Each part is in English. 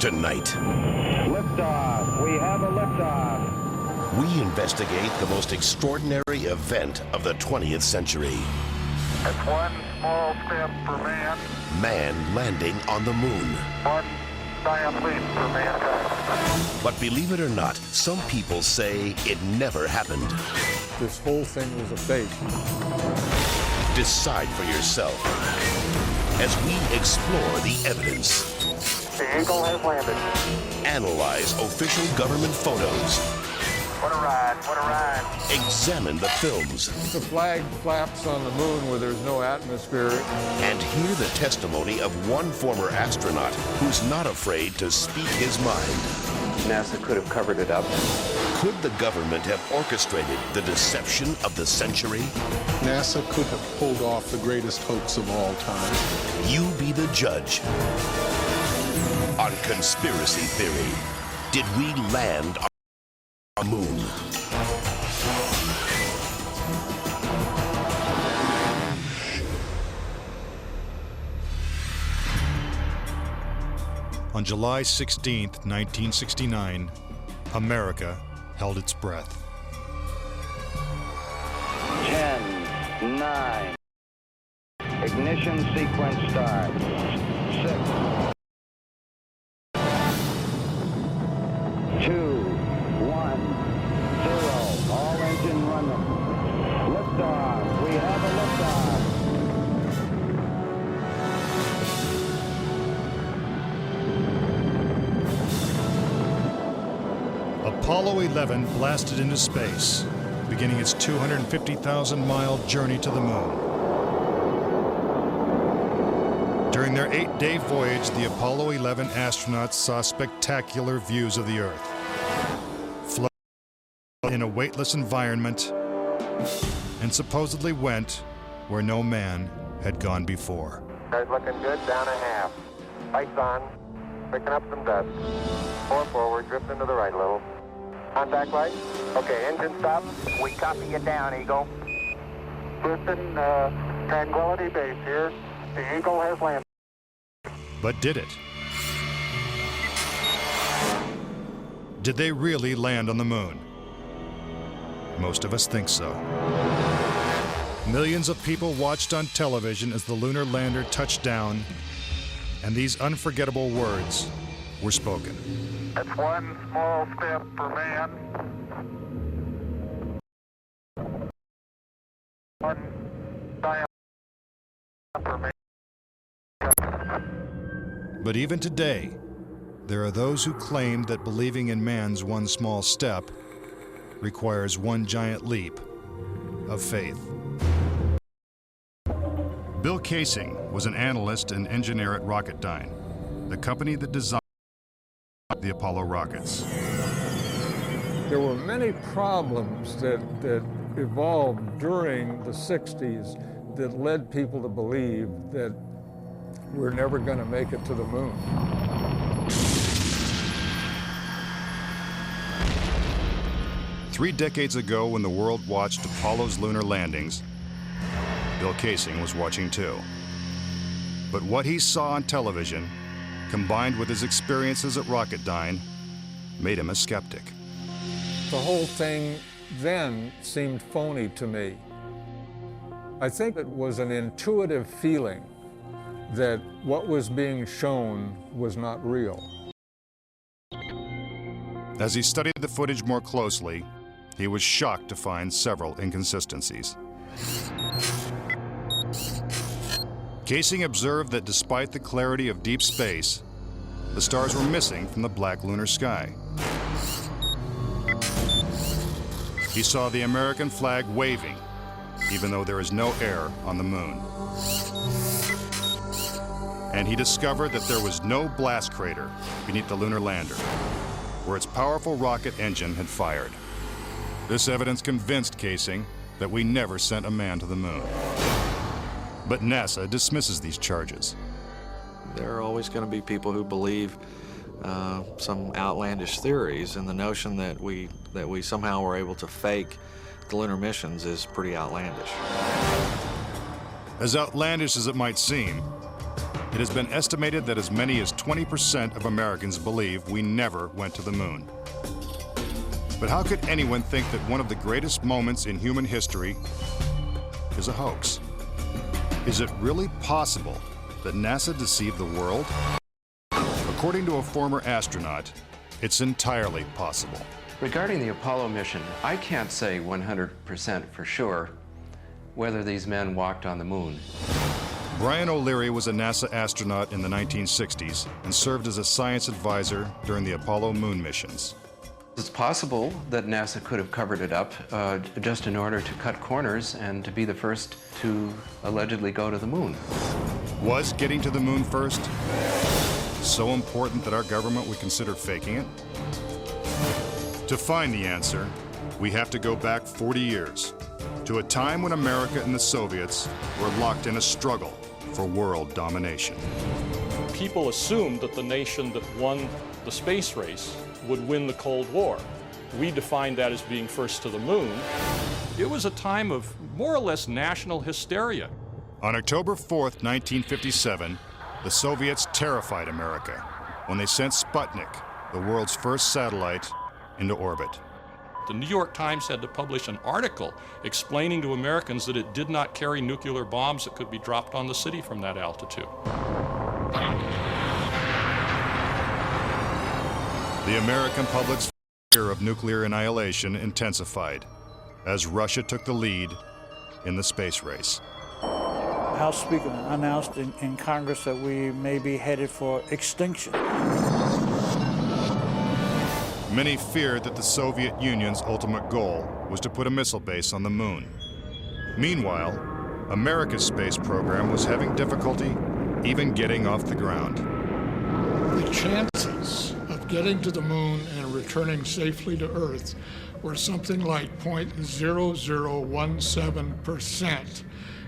tonight. Liftoff. We have a liftoff. We investigate the most extraordinary event of the 20th century. It's one small step for man. Man landing on the moon. One giant leap for mankind. But believe it or not, some people say it never happened. This whole thing was a fake. Decide for yourself as we explore the evidence, The Eagle has landed. analyze official government photos, What a ride, what a ride. examine the films, The flag flaps on the moon where there's no atmosphere. and hear the testimony of one former astronaut who's not afraid to speak his mind. NASA could have covered it up. Could the government have orchestrated the deception of the century? NASA could have pulled off the greatest hoax of all time. You be the judge. On Conspiracy Theory, did we land on the moon? On July 16th, 1969, America held its breath. 10, 9. Ignition sequence start. 6, 2, 1, 0. All engine running. Liftoff. We have a liftoff. Apollo 11 blasted into space, beginning its 250,000-mile journey to the moon. During their 8-day voyage, the Apollo 11 astronauts saw spectacular views of the Earth. Floated in a weightless environment, and supposedly went where no man had gone before. Guys looking good, down a half. Lights on, picking up some dust. 4 forward, drift into the right a little. Contact light. Okay, engine stop. We copy you down, Eagle. Houston, Tranquility Base here. The Eagle has landed. But did it? Did they really land on the moon? Most of us think so. Millions of people watched on television as the lunar lander touched down, and these unforgettable words were spoken. It's one small step for man. One giant leap for man. But even today, there are those who claim that believing in man's one small step requires one giant leap of faith. Bill Kaysing was an analyst and engineer at Rocketdyne, the company that designed the Apollo rockets. There were many problems that evolved during the 60s that led people to believe that we're never going to make it to the moon. Three decades ago, when the world watched Apollo's lunar landings, Bill Kaysing was watching too. But what he saw on television, combined with his experiences at Rocketdyne, made him a skeptic. The whole thing then seemed phony to me. I think it was an intuitive feeling that what was being shown was not real. As he studied the footage more closely, he was shocked to find several inconsistencies. Kaysing observed that despite the clarity of deep space, the stars were missing from the black lunar sky. He saw the American flag waving, even though there is no air on the moon. And he discovered that there was no blast crater beneath the lunar lander, where its powerful rocket engine had fired. This evidence convinced Kaysing that we never sent a man to the moon. But NASA dismisses these charges. There are always going to be people who believe some outlandish theories, and the notion that we somehow were able to fake the lunar missions is pretty outlandish. As outlandish as it might seem, It has been estimated that as many as 20% of Americans believe we never went to the moon. But how could anyone think that one of the greatest moments in human history is a hoax? Is it really possible that NASA deceived the world? According to a former astronaut, it's entirely possible. Regarding the Apollo mission, I can't say 100% for sure whether these men walked on the moon. Brian O'Leary was a NASA astronaut in the 1960s and served as a science advisor during the Apollo moon missions. It's possible that NASA could have covered it up just in order to cut corners and to be the first to allegedly go to the moon. Was getting to the moon first so important that our government would consider faking it? To find the answer, we have to go back 40 years, to a time when America and the Soviets were locked in a struggle for world domination. People assumed that the nation that won the space race would win the Cold War. We defined that as being first to the moon. It was a time of more or less national hysteria. On October 4th, 1957, the Soviets terrified America when they sent Sputnik, the world's first satellite, into orbit. The New York Times had to publish an article explaining to Americans that it did not carry nuclear bombs that could be dropped on the city from that altitude. The American public's fear of nuclear annihilation intensified as Russia took the lead in the space race. House Speaker announced in Congress that we may be headed for extinction. Many feared that the Soviet Union's ultimate goal was to put a missile base on the moon. Meanwhile, America's space program was having difficulty even getting off the ground. The chances of getting to the moon and returning safely to Earth were something like 0.0017%.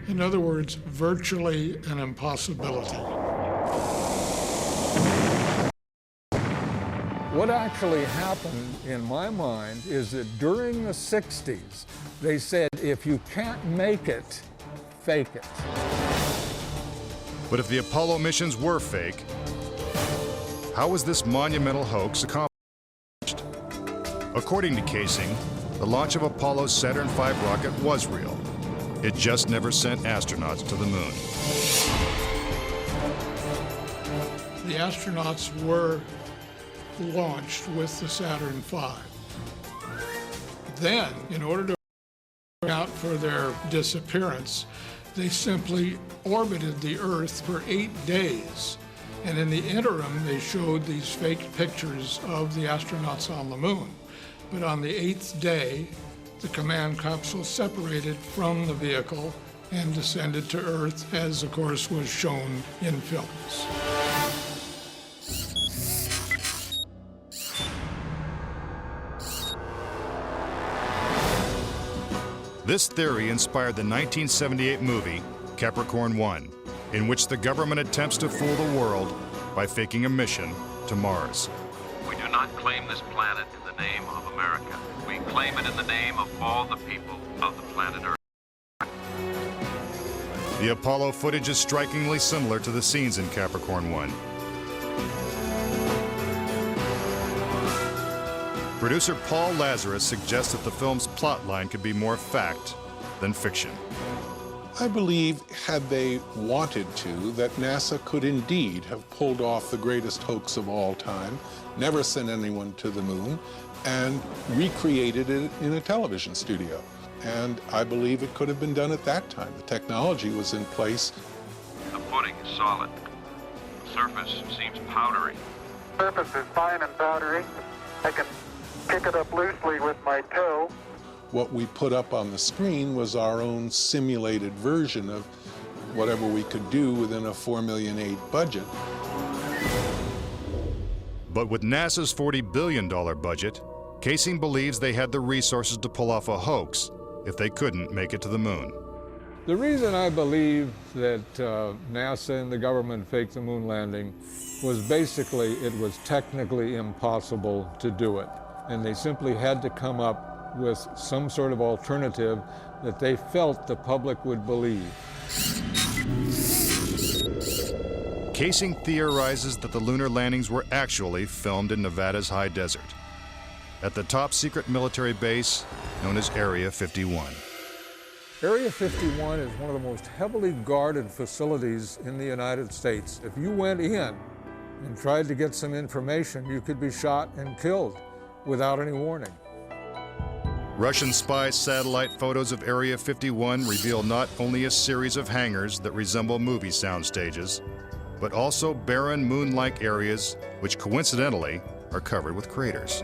In other words, virtually an impossibility. What actually happened in my mind is that during the 60s, they said, if you can't make it, fake it. But if the Apollo missions were fake, how was this monumental hoax accomplished? According to Casing, the launch of Apollo's Saturn V rocket was real. It just never sent astronauts to the moon. The astronauts were launched with the Saturn V. Then, in order to account for their disappearance, they simply orbited the Earth for 8 days. And in the interim, they showed these fake pictures of the astronauts on the moon. But on the 8th day, the command capsule separated from the vehicle and descended to Earth, as of course was shown in films. This theory inspired the 1978 movie Capricorn 1, in which the government attempts to fool the world by faking a mission to Mars. We do not claim this planet in the name of America. We claim it in the name of all the people of the planet Earth. The Apollo footage is strikingly similar to the scenes in Capricorn 1. Producer Paul Lazarus suggests that the film's plotline could be more fact than fiction. I believe, had they wanted to, that NASA could indeed have pulled off the greatest hoax of all time, never sent anyone to the moon, and recreated it in a television studio. And I believe it could have been done at that time. The technology was in place. The pudding is solid. The surface seems powdery. Surface is fine and powdery. I can pick it up loosely with my toe. What we put up on the screen was our own simulated version of whatever we could do within a $4.8 million budget. But with NASA's $40 billion budget, Casing believes they had the resources to pull off a hoax if they couldn't make it to the moon. The reason I believe that NASA and the government faked the moon landing was basically it was technically impossible to do it. And they simply had to come up with some sort of alternative that they felt the public would believe. Casing theorizes that the lunar landings were actually filmed in Nevada's high desert, at the top secret military base known as Area 51. Area 51 is one of the most heavily guarded facilities in the United States. If you went in and tried to get some information, you could be shot and killed without any warning. Russian spy satellite photos of Area 51 reveal not only a series of hangars that resemble movie sound stages, but also barren moon-like areas which coincidentally are covered with craters.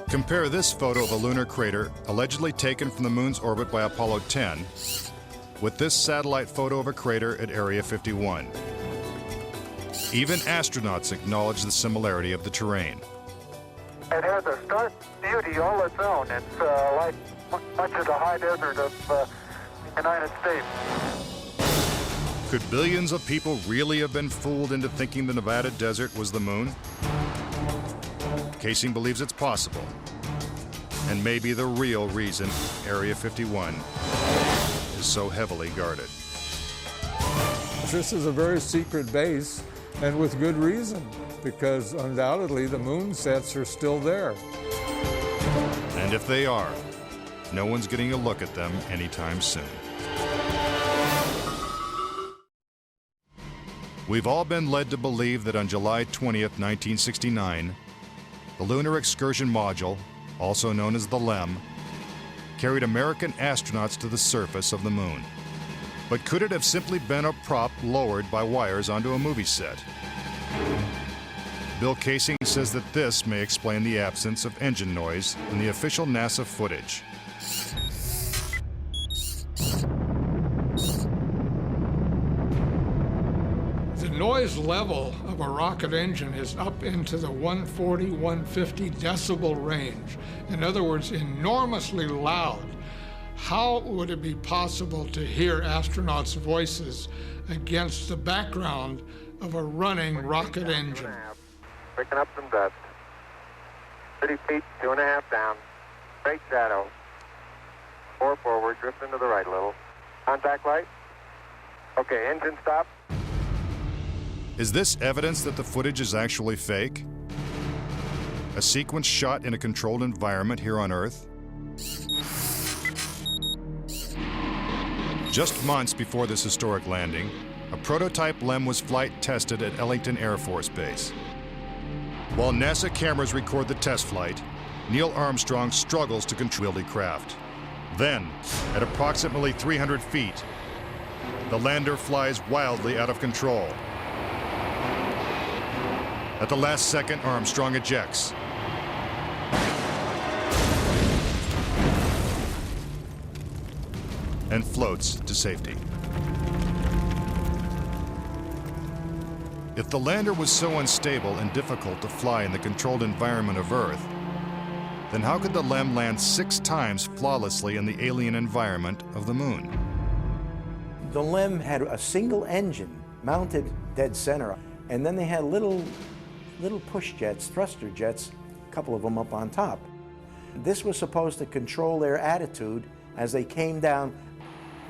Compare this photo of a lunar crater allegedly taken from the moon's orbit by Apollo 10 with this satellite photo of a crater at Area 51. Even astronauts acknowledge the similarity of the terrain. It has a stark beauty all its own. It's like much of the high desert of the United States. Could billions of people really have been fooled into thinking the Nevada desert was the moon? Casing believes it's possible, and maybe the real reason Area 51 is so heavily guarded. This is a very secret base, and with good reason, because undoubtedly the moon sets are still there. And if they are, no one's getting a look at them anytime soon. We've all been led to believe that on July 20th, 1969, the Lunar Excursion Module, also known as the LEM, carried American astronauts to the surface of the moon. But could it have simply been a prop lowered by wires onto a movie set? Bill Casing says that this may explain the absence of engine noise in the official NASA footage. The noise level of a rocket engine is up into the 140, 150 decibel range. In other words, enormously loud. How would it be possible to hear astronauts' voices against the background of a running rocket engine? Picking up some dust. 30 feet, 2.5 down. Straight shadow. 4 forward, drift into the right a little. Contact light. Okay, engine stop. Is this evidence that the footage is actually fake? A sequence shot in a controlled environment here on Earth? Just months before this historic landing, a prototype LEM was flight tested at Ellington Air Force Base. While NASA cameras record the test flight, Neil Armstrong struggles to control the craft. Then, at approximately 300 feet, the lander flies wildly out of control. At the last second, Armstrong ejects. And floats to safety. If the lander was so unstable and difficult to fly in the controlled environment of Earth, then how could the LEM land 6 times flawlessly in the alien environment of the moon? The LEM had a single engine mounted dead center, and then they had little push jets, thruster jets, a couple of them up on top. This was supposed to control their attitude as they came down.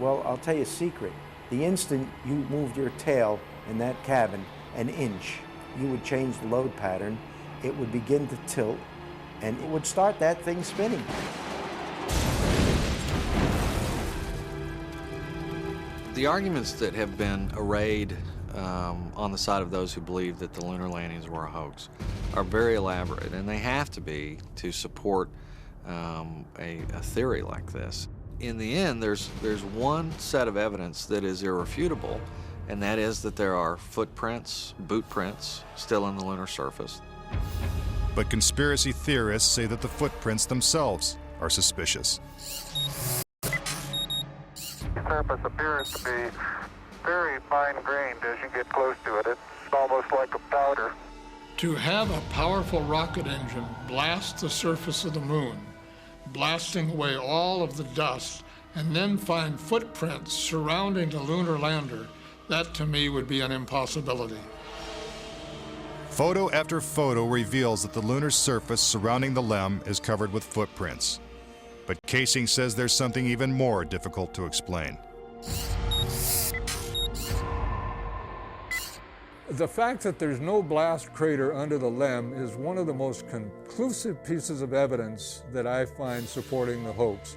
Well, I'll tell you a secret. The instant you moved your tail in that cabin an inch, you would change the load pattern, it would begin to tilt, and it would start that thing spinning. The arguments that have been arrayed on the side of those who believe that the lunar landings were a hoax are very elaborate, and they have to be to support a theory like this. In the end, there's one set of evidence that is irrefutable, and that is that there are footprints, boot prints, still on the lunar surface. But conspiracy theorists say that the footprints themselves are suspicious. The surface appears to be very fine-grained as you get close to it. It's almost like a powder. To have a powerful rocket engine blast the surface of the moon, blasting away all of the dust, and then find footprints surrounding the lunar lander, that to me would be an impossibility. Photo after photo reveals that the lunar surface surrounding the LEM is covered with footprints. But Casing says there's something even more difficult to explain. The fact that there's no blast crater under the LEM is one of the most conclusive pieces of evidence that I find supporting the hoax.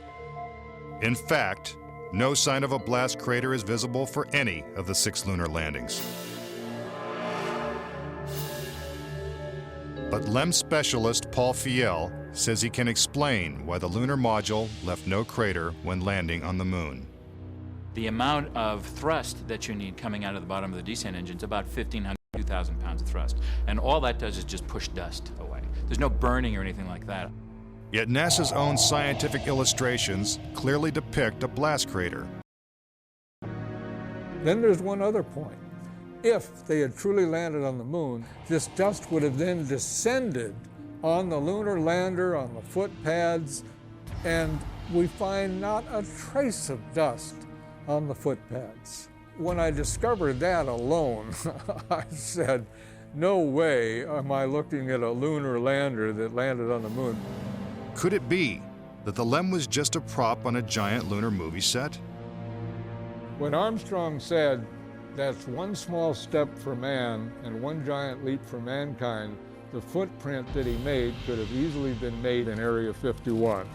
In fact, no sign of a blast crater is visible for any of the 6 lunar landings. But LEM specialist Paul Fiel says he can explain why the lunar module left no crater when landing on the moon. The amount of thrust that you need coming out of the bottom of the descent engine is about 1,500 to 2,000 pounds of thrust. And all that does is just push dust away. There's no burning or anything like that. Yet NASA's own scientific illustrations clearly depict a blast crater. Then there's one other point. If they had truly landed on the moon, this dust would have then descended on the lunar lander, on the foot pads, and we find not a trace of dust on the foot pads. When I discovered that alone, I said, no way am I looking at a lunar lander that landed on the moon. Could it be that the LEM was just a prop on a giant lunar movie set? When Armstrong said, that's one small step for man and one giant leap for mankind, the footprint that he made could have easily been made in Area 51.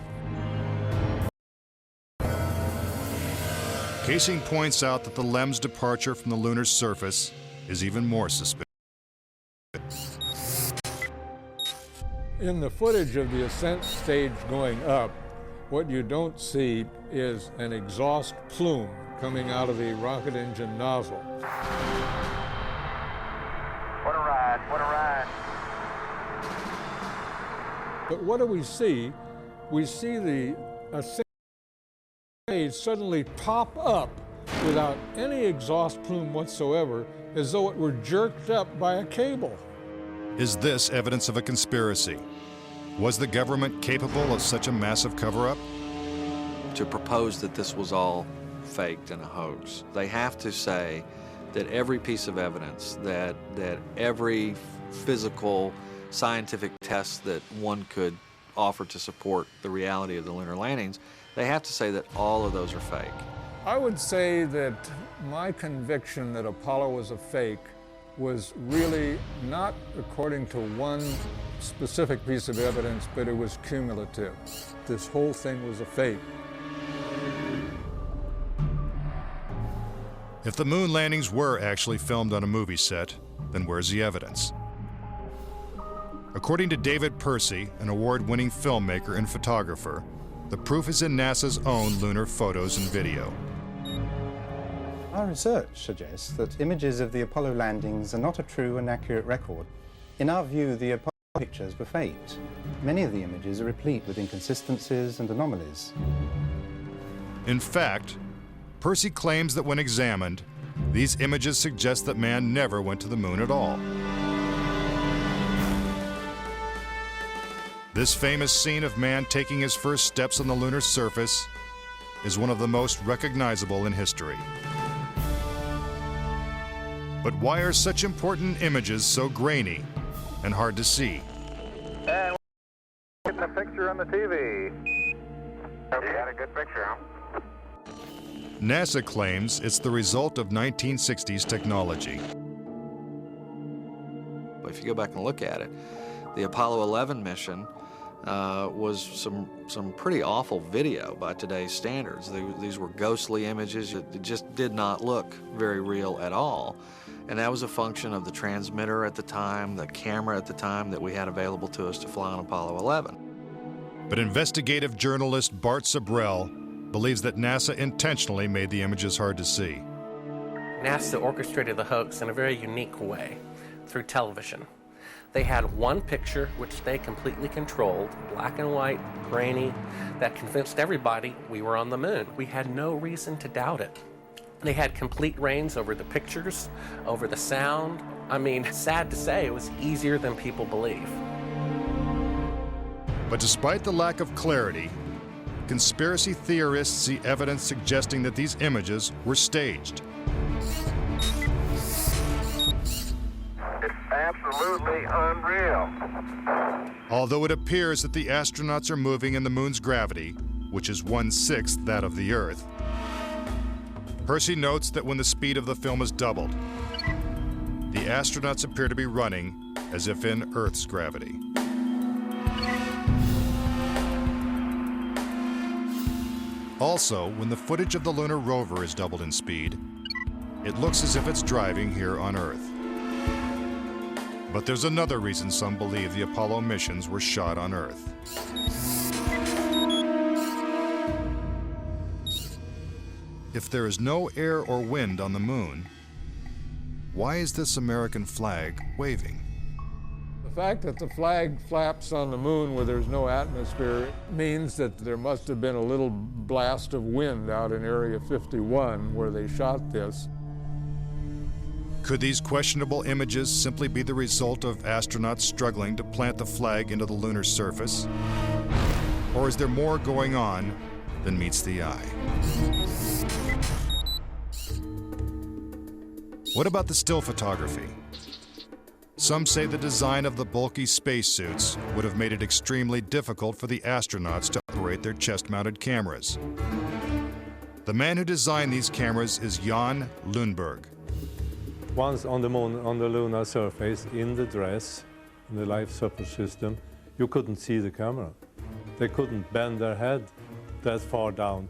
Casing points out that the LEM's departure from the lunar surface is even more suspicious. In the footage of the ascent stage going up, what you don't see is an exhaust plume coming out of the rocket engine nozzle. What a ride, what a ride. But what do we see? We see the ascent stage suddenly pop up without any exhaust plume whatsoever, as though it were jerked up by a cable. Is this evidence of a conspiracy? Was the government capable of such a massive cover-up? To propose that this was all faked and a hoax, they have to say that every piece of evidence, that every physical, scientific test that one could offer to support the reality of the lunar landings, they have to say that all of those are fake. I would say that my conviction that Apollo was a fake was really not according to one specific piece of evidence, but it was cumulative. This whole thing was a fake. If the moon landings were actually filmed on a movie set, then where's the evidence? According to David Percy, an award-winning filmmaker and photographer, the proof is in NASA's own lunar photos and video. Our research suggests that images of the Apollo landings are not a true and accurate record. In our view, the Apollo pictures were faked. Many of the images are replete with inconsistencies and anomalies. In fact, Percy claims that when examined, these images suggest that man never went to the moon at all. This famous scene of man taking his first steps on the lunar surface is one of the most recognizable in history. But why are such important images so grainy and hard to see? And we're getting a picture on the TV. You got a good picture, huh? NASA claims it's the result of 1960s technology. But if you go back and look at it, the Apollo 11 mission was some pretty awful video by today's standards. These were ghostly images. It just did not look very real at all. And that was a function of the transmitter at the time, the camera at the time that we had available to us to fly on Apollo 11. But investigative journalist Bart Sabrell believes that NASA intentionally made the images hard to see. NASA orchestrated the hoax in a very unique way, through television. They had one picture, which they completely controlled, black and white, grainy, that convinced everybody we were on the moon. We had no reason to doubt it. They had complete reins over the pictures, over the sound. I mean, sad to say, it was easier than people believe. But despite the lack of clarity, conspiracy theorists see evidence suggesting that these images were staged. It's absolutely unreal. Although it appears that the astronauts are moving in the moon's gravity, which is 1/6 that of the Earth, Percy notes that when the speed of the film is doubled, the astronauts appear to be running as if in Earth's gravity. Also, when the footage of the lunar rover is doubled in speed, it looks as if it's driving here on Earth. But there's another reason some believe the Apollo missions were shot on Earth. If there is no air or wind on the moon, why is this American flag waving? The fact that the flag flaps on the moon where there's no atmosphere means that there must have been a little blast of wind out in Area 51 where they shot this. Could these questionable images simply be the result of astronauts struggling to plant the flag into the lunar surface? Or is there more going on than meets the eye? What about the still photography? Some say the design of the bulky spacesuits would have made it extremely difficult for the astronauts to operate their chest-mounted cameras. The man who designed these cameras is Jan Lundberg. Once on the moon, on the lunar surface, in the dress, in the life support system, you couldn't see the camera. They couldn't bend their head that far down.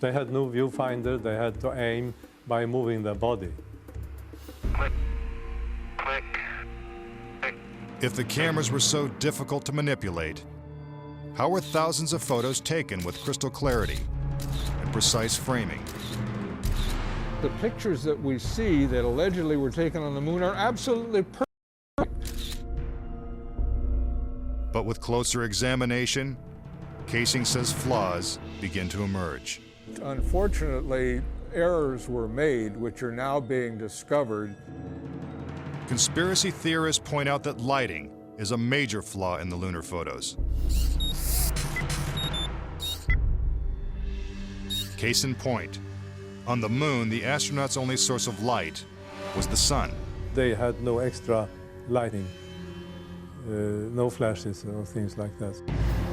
They had no viewfinder, they had to aim by moving their body. If the cameras were so difficult to manipulate, how were thousands of photos taken with crystal clarity and precise framing? The pictures that we see that allegedly were taken on the moon are absolutely perfect. But with closer examination, Casing says flaws begin to emerge. Unfortunately, errors were made which are now being discovered. Conspiracy theorists point out that lighting is a major flaw in the lunar photos. Case in point, on the moon, the astronauts' only source of light was the sun. They had no extra lighting, no flashes or things like that.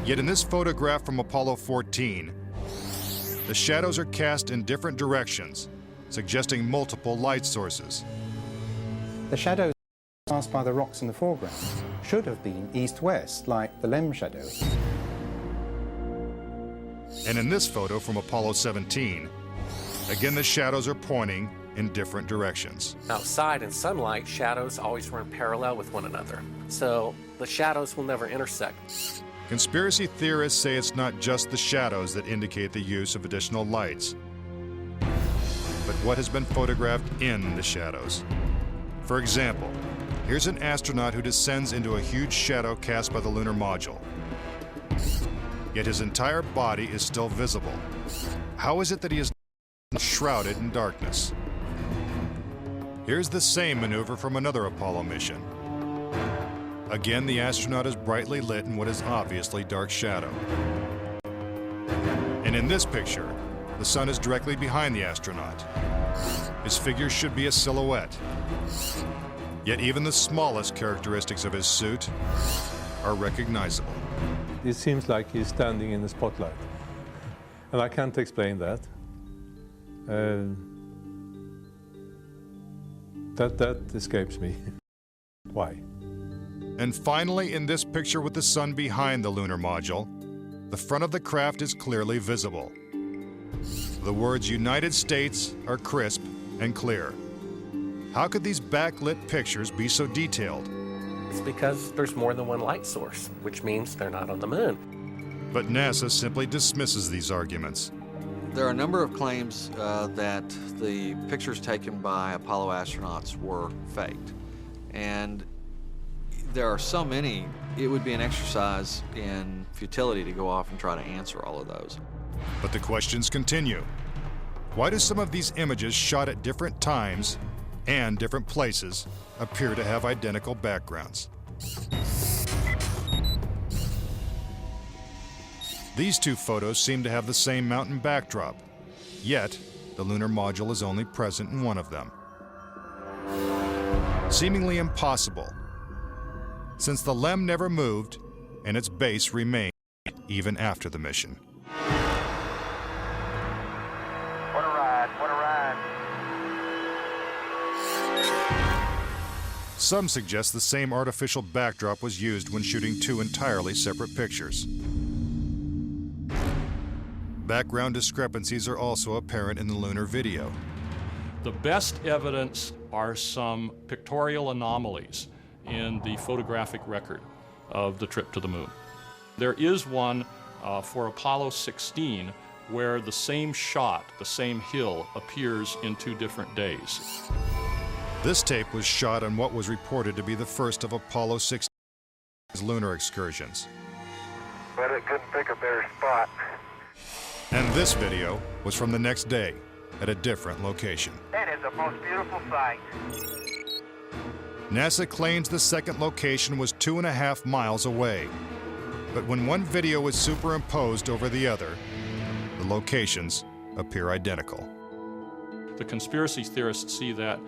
Yet in this photograph from Apollo 14, the shadows are cast in different directions, suggesting multiple light sources. The shadows cast by the rocks in the foreground should have been east-west, like the LEM shadow. And in this photo from Apollo 17, again the shadows are pointing in different directions. Outside in sunlight, shadows always run parallel with one another, so the shadows will never intersect. Conspiracy theorists say it's not just the shadows that indicate the use of additional lights, but what has been photographed in the shadows. For example, here's an astronaut who descends into a huge shadow cast by the lunar module. Yet his entire body is still visible. How is it that he is shrouded in darkness? Here's the same maneuver from another Apollo mission. Again, the astronaut is brightly lit in what is obviously dark shadow. And in this picture, the sun is directly behind the astronaut. His figure should be a silhouette. Yet even the smallest characteristics of his suit are recognizable. It seems like he's standing in the spotlight. And I can't explain that. That escapes me. Why? And finally, in this picture with the sun behind the lunar module, the front of the craft is clearly visible. The words United States are crisp and clear. How could these backlit pictures be so detailed? It's because there's more than one light source, which means they're not on the moon. But NASA simply dismisses these arguments. There are a number of claims that the pictures taken by Apollo astronauts were faked. And there are so many, it would be an exercise in futility to go off and try to answer all of those. But the questions continue. Why do some of these images shot at different times and different places appear to have identical backgrounds? These two photos seem to have the same mountain backdrop, yet the lunar module is only present in one of them. Seemingly impossible, since the LEM never moved and its base remained even after the mission. What a ride, what a ride. Some suggest the same artificial backdrop was used when shooting two entirely separate pictures. Background discrepancies are also apparent in the lunar video. The best evidence are some pictorial anomalies in the photographic record of the trip to the moon. There is one for Apollo 16 where the same shot, the same hill, appears in 2 different days. This tape was shot on what was reported to be the first of Apollo 16's lunar excursions. But it couldn't pick a better spot. And this video was from the next day at a different location. That is the most beautiful sight. NASA claims the second location was 2.5 miles away. But when one video is superimposed over the other, the locations appear identical. The conspiracy theorists see that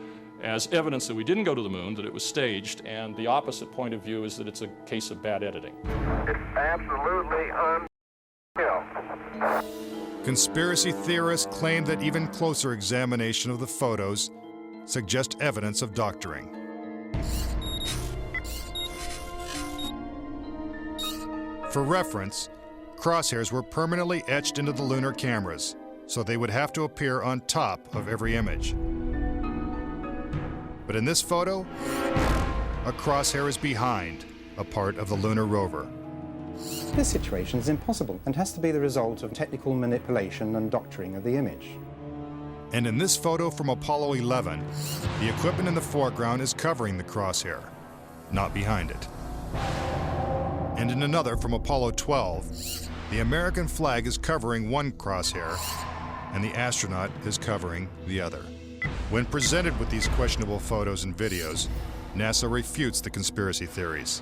as evidence that we didn't go to the moon, that it was staged, and the opposite point of view is that it's a case of bad editing. It's absolutely unreal. Conspiracy theorists claim that even closer examination of the photos suggest evidence of doctoring. For reference, crosshairs were permanently etched into the lunar cameras, so they would have to appear on top of every image. But in this photo, a crosshair is behind a part of the lunar rover. This situation is impossible and has to be the result of technical manipulation and doctoring of the image. And in this photo from Apollo 11, the equipment in the foreground is covering the crosshair, not behind it. And in another from Apollo 12, the American flag is covering one crosshair and the astronaut is covering the other. When presented with these questionable photos and videos, NASA refutes the conspiracy theories.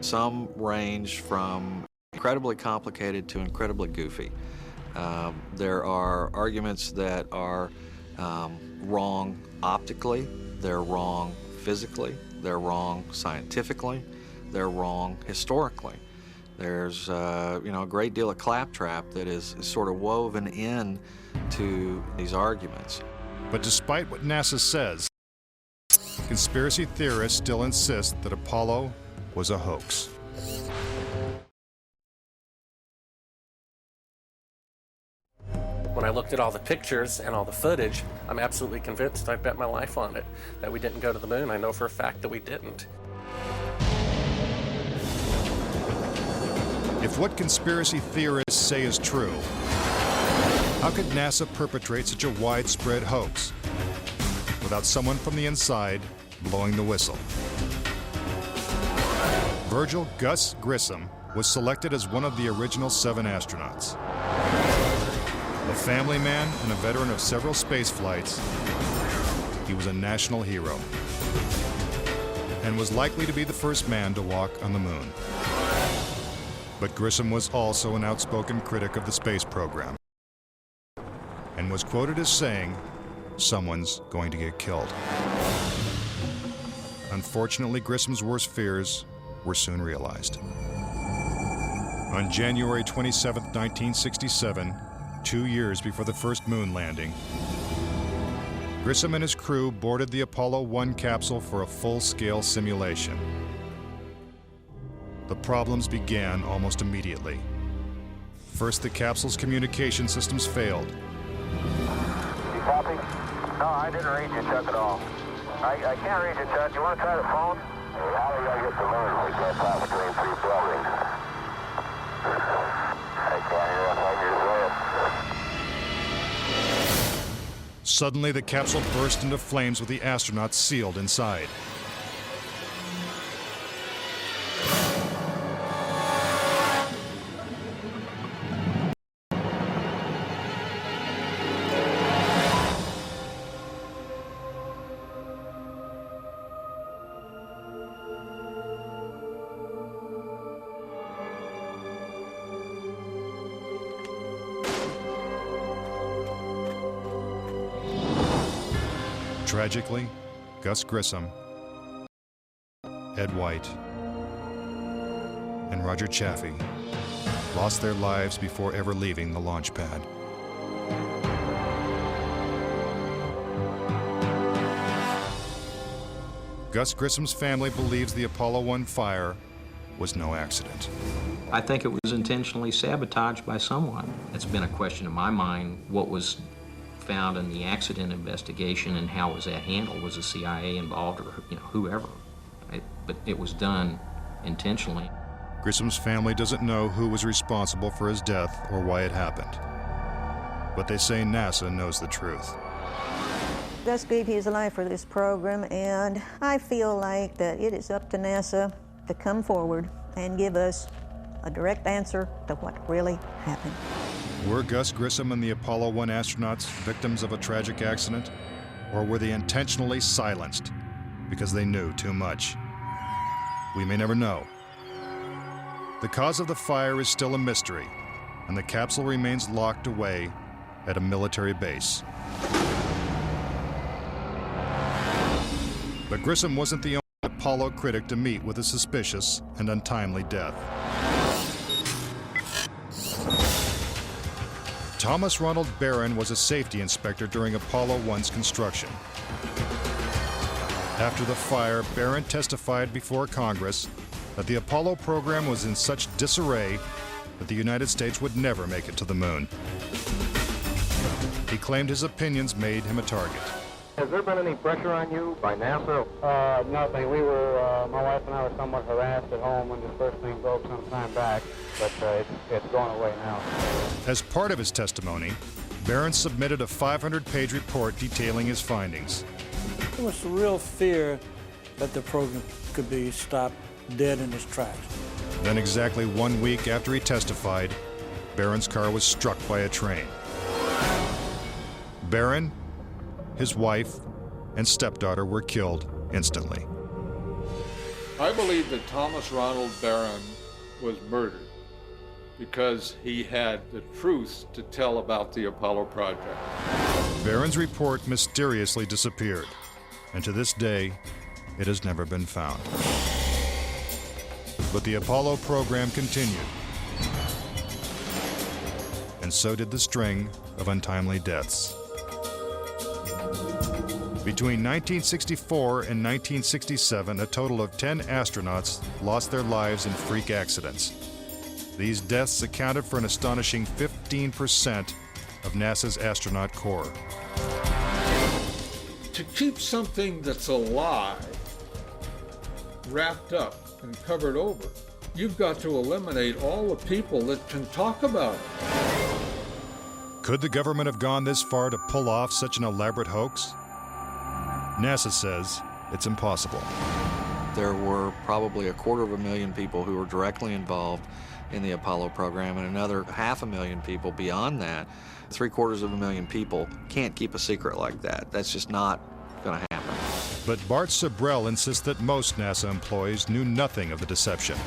Some range from incredibly complicated to incredibly goofy. There are arguments that are wrong optically, they're wrong physically, they're wrong scientifically, they're wrong historically. There's a great deal of claptrap that is sort of woven in to these arguments. But despite what NASA says, conspiracy theorists still insist that Apollo was a hoax. When I looked at all the pictures and all the footage, I'm absolutely convinced, I bet my life on it, that we didn't go to the moon. I know for a fact that we didn't. If what conspiracy theorists say is true, how could NASA perpetrate such a widespread hoax without someone from the inside blowing the whistle? Virgil Gus Grissom was selected as one of the original 7 astronauts. A family man and a veteran of several space flights, he was a national hero and was likely to be the first man to walk on the moon. But Grissom was also an outspoken critic of the space program and was quoted as saying, "Someone's going to get killed." Unfortunately, Grissom's worst fears were soon realized. On January 27, 1967, 2 years before the first moon landing, Grissom and his crew boarded the Apollo 1 capsule for a full-scale simulation. The problems began almost immediately. First, the capsule's communication systems failed. You copy? No, I didn't read you, Chuck, at all. I can't read you, Chuck. You want to try the phone? Hey, how do I get the moon? We can't pass between 3 buildings. I can't hear a finger's word. Suddenly, the capsule burst into flames with the astronauts sealed inside. Tragically, Gus Grissom, Ed White, and Roger Chaffee lost their lives before ever leaving the launch pad. Gus Grissom's family believes the Apollo 1 fire was no accident. I think it was intentionally sabotaged by someone. It's been a question in my mind, what was found in the accident investigation and how was that handled? Was the CIA involved or whoever? But it was done intentionally. Grissom's family doesn't know who was responsible for his death or why it happened. But they say NASA knows the truth. Gus gave his life for this program, and I feel like that it is up to NASA to come forward and give us a direct answer to what really happened. Were Gus Grissom and the Apollo 1 astronauts victims of a tragic accident? Or were they intentionally silenced because they knew too much? We may never know. The cause of the fire is still a mystery, and the capsule remains locked away at a military base. But Grissom wasn't the only Apollo critic to meet with a suspicious and untimely death. Thomas Ronald Barron was a safety inspector during Apollo 1's construction. After the fire, Barron testified before Congress that the Apollo program was in such disarray that the United States would never make it to the moon. He claimed his opinions made him a target. Has there been any pressure on you by NASA? Nothing. We were, my wife and I were somewhat harassed at home when this first thing broke some time back, but it's gone away now. As part of his testimony, Barron submitted a 500-page report detailing his findings. There was a real fear that the program could be stopped dead in its tracks. Then exactly 1 week after he testified, Barron's car was struck by a train. Barron, his wife, and stepdaughter were killed instantly. I believe that Thomas Ronald Barron was murdered because he had the truth to tell about the Apollo project. Barron's report mysteriously disappeared, and to this day, it has never been found. But the Apollo program continued, and so did the string of untimely deaths. Between 1964 and 1967, a total of 10 astronauts lost their lives in freak accidents. These deaths accounted for an astonishing 15% of NASA's astronaut corps. To keep something that's alive wrapped up and covered over, you've got to eliminate all the people that can talk about it. Could the government have gone this far to pull off such an elaborate hoax? NASA says it's impossible. There were probably 250,000 people who were directly involved in the Apollo program, and another 500,000 people beyond that. 750,000 people can't keep a secret like that. That's just not going to happen. But Bart Sabrell insists that most NASA employees knew nothing of the deception.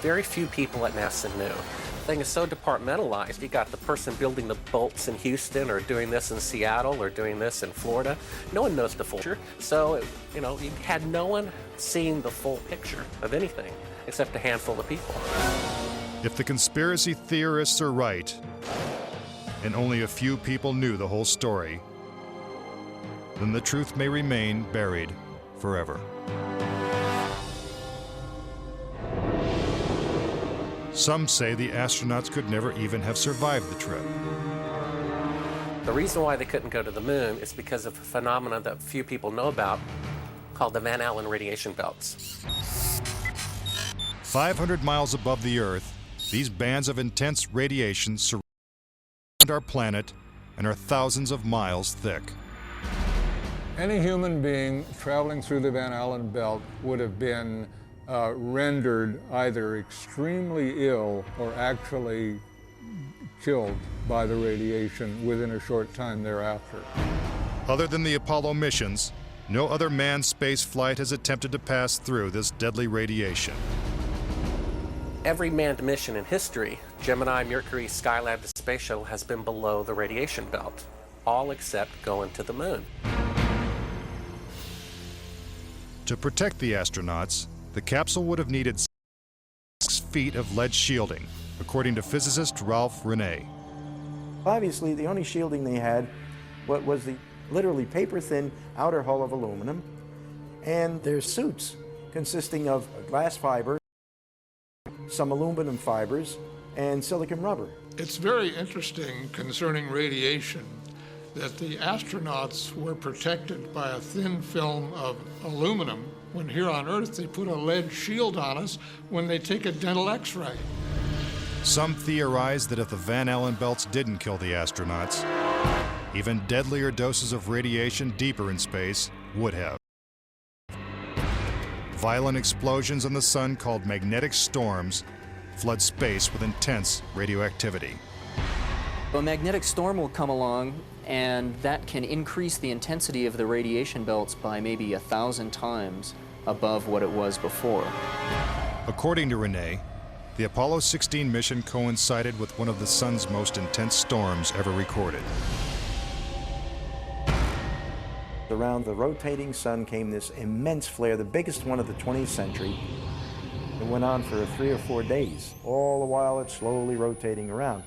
Very few people at NASA knew. The thing is so departmentalized. You got the person building the bolts in Houston, or doing this in Seattle, or doing this in Florida. No one knows the full picture. So, you had no one seeing the full picture of anything except a handful of people. If the conspiracy theorists are right, and only a few people knew the whole story, then the truth may remain buried forever. Some say the astronauts could never even have survived the trip. The reason why they couldn't go to the moon is because of a phenomenon that few people know about called the Van Allen radiation belts. 500 miles above the Earth, these bands of intense radiation surround our planet and are thousands of miles thick. Any human being traveling through the Van Allen belt would have been rendered either extremely ill or actually killed by the radiation within a short time thereafter. Other than the Apollo missions, no other manned space flight has attempted to pass through this deadly radiation. Every manned mission in history, Gemini, Mercury, Skylab, the Space Shuttle, has been below the radiation belt, all except going to the moon. To protect the astronauts, the capsule would have needed 6 feet of lead shielding, according to physicist Ralph Rene. Obviously, the only shielding they had was the literally paper-thin outer hull of aluminum, And their suits consisting of glass fiber, some aluminum fibers, and silicon rubber. It's very interesting concerning radiation that the astronauts were protected by a thin film of aluminum when here on Earth they put a lead shield on us when they take a dental x-ray. Some theorize that if the Van Allen belts didn't kill the astronauts, even deadlier doses of radiation deeper in space would have. Violent explosions in the sun called magnetic storms flood space with intense radioactivity. A magnetic storm will come along, and that can increase the intensity of the radiation belts by maybe 1,000 times above what it was before. According to Renee, the Apollo 16 mission coincided with one of the sun's most intense storms ever recorded. Around the rotating sun came this immense flare, the biggest one of the 20th century. It went on for 3 or 4 days, all the while it's slowly rotating around.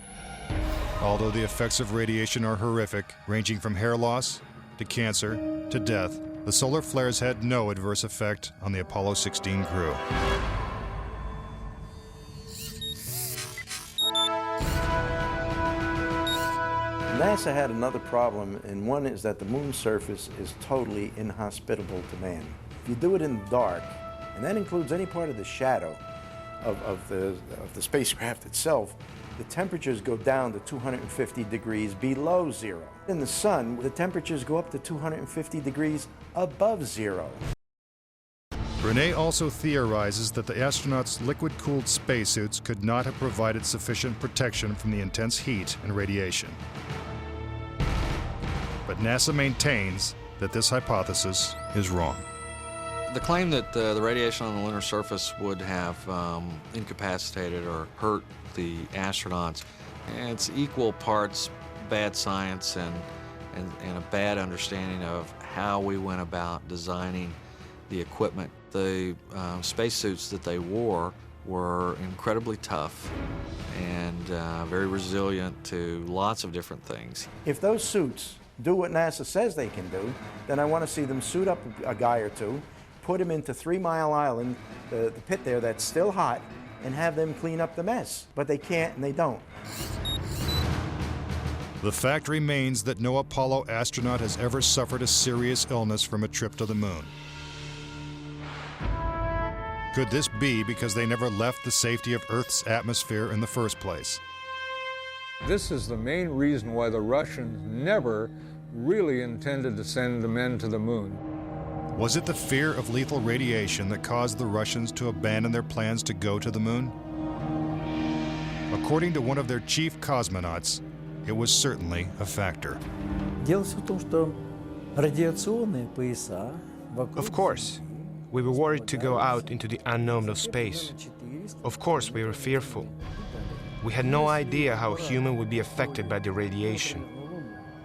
Although the effects of radiation are horrific, ranging from hair loss to cancer to death, the solar flares had no adverse effect on the Apollo 16 crew. NASA had another problem, and one is that the moon's surface is totally inhospitable to man. If you do it in the dark, and that includes any part of the shadow of the spacecraft itself, the temperatures go down to 250 degrees below zero. In the sun, the temperatures go up to 250 degrees above zero. Renee also theorizes that the astronauts' liquid-cooled spacesuits could not have provided sufficient protection from the intense heat and radiation. But NASA maintains that this hypothesis is wrong. The claim that the radiation on the lunar surface would have incapacitated or hurt the astronauts, it's equal parts bad science and a bad understanding of how we went about designing the equipment. The spacesuits that they wore were incredibly tough and very resilient to lots of different things. If those suits do what NASA says they can do, then I want to see them suit up a guy or two, put him into 3 Mile Island, the pit there that's still hot, and have them clean up the mess. But they can't and they don't. The fact remains that no Apollo astronaut has ever suffered a serious illness from a trip to the moon. Could this be because they never left the safety of Earth's atmosphere in the first place? This is the main reason why the Russians never really intended to send the men to the moon. Was it the fear of lethal radiation that caused the Russians to abandon their plans to go to the moon? According to one of their chief cosmonauts, it was certainly a factor. Of course, we were worried to go out into the unknown of space. Of course, we were fearful. We had no idea how a human would be affected by the radiation.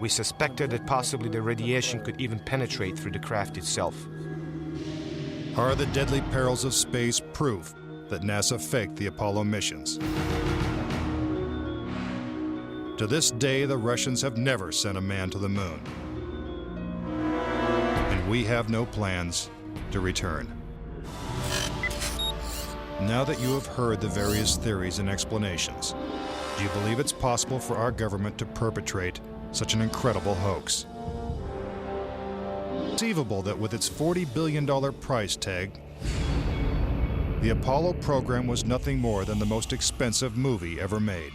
We suspected that possibly the radiation could even penetrate through the craft itself. Are the deadly perils of space proof that NASA faked the Apollo missions? To this day, the Russians have never sent a man to the moon. And we have no plans to return. Now that you have heard the various theories and explanations, do you believe it's possible for our government to perpetrate such an incredible hoax? It's conceivable that with its $40 billion price tag, the Apollo program was nothing more than the most expensive movie ever made.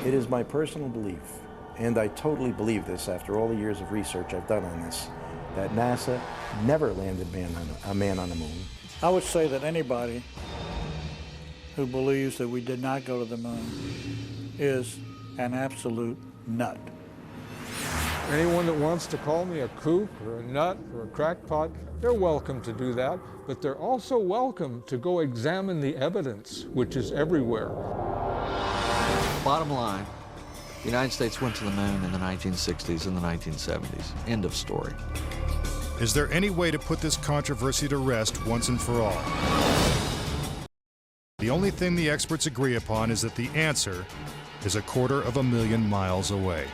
It is my personal belief, and I totally believe this after all the years of research I've done on this, that NASA never landed a man on the moon. I would say that anybody who believes that we did not go to the moon is an absolute nut. Anyone that wants to call me a kook or a nut or a crackpot, they're welcome to do that, but they're also welcome to go examine the evidence, which is everywhere. Bottom line, the United States went to the moon in the 1960s and the 1970s. End of story. Is there any way to put this controversy to rest once and for all? The only thing the experts agree upon is that the answer is 250,000 miles away.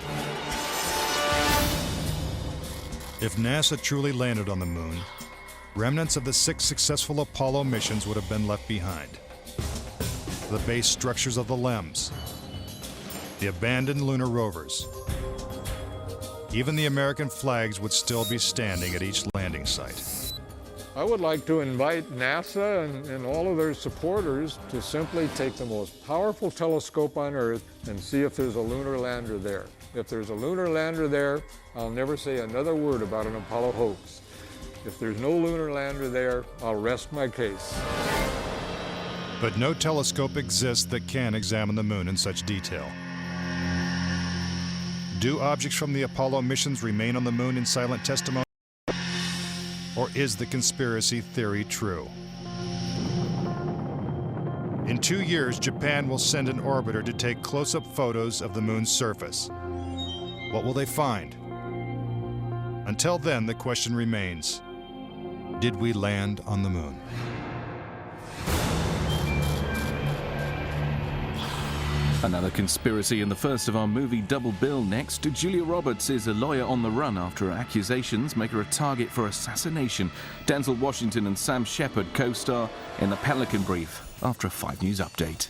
If NASA truly landed on the moon, remnants of the 6 successful Apollo missions would have been left behind. The base structures of the LEMs, the abandoned lunar rovers. Even the American flags would still be standing at each landing site. I would like to invite NASA and all of their supporters to simply take the most powerful telescope on Earth and see if there's a lunar lander there. If there's a lunar lander there, I'll never say another word about an Apollo hoax. If there's no lunar lander there, I'll rest my case. But no telescope exists that can examine the moon in such detail. Do objects from the Apollo missions remain on the moon in silent testimony? Or is the conspiracy theory true? In 2 years, Japan will send an orbiter to take close-up photos of the moon's surface. What will they find? Until then, the question remains, did we land on the moon? Another conspiracy in the first of our movie Double Bill next. Julia Roberts is a lawyer on the run after accusations make her a target for assassination. Denzel Washington and Sam Shepard co-star in The Pelican Brief after a 5 News update.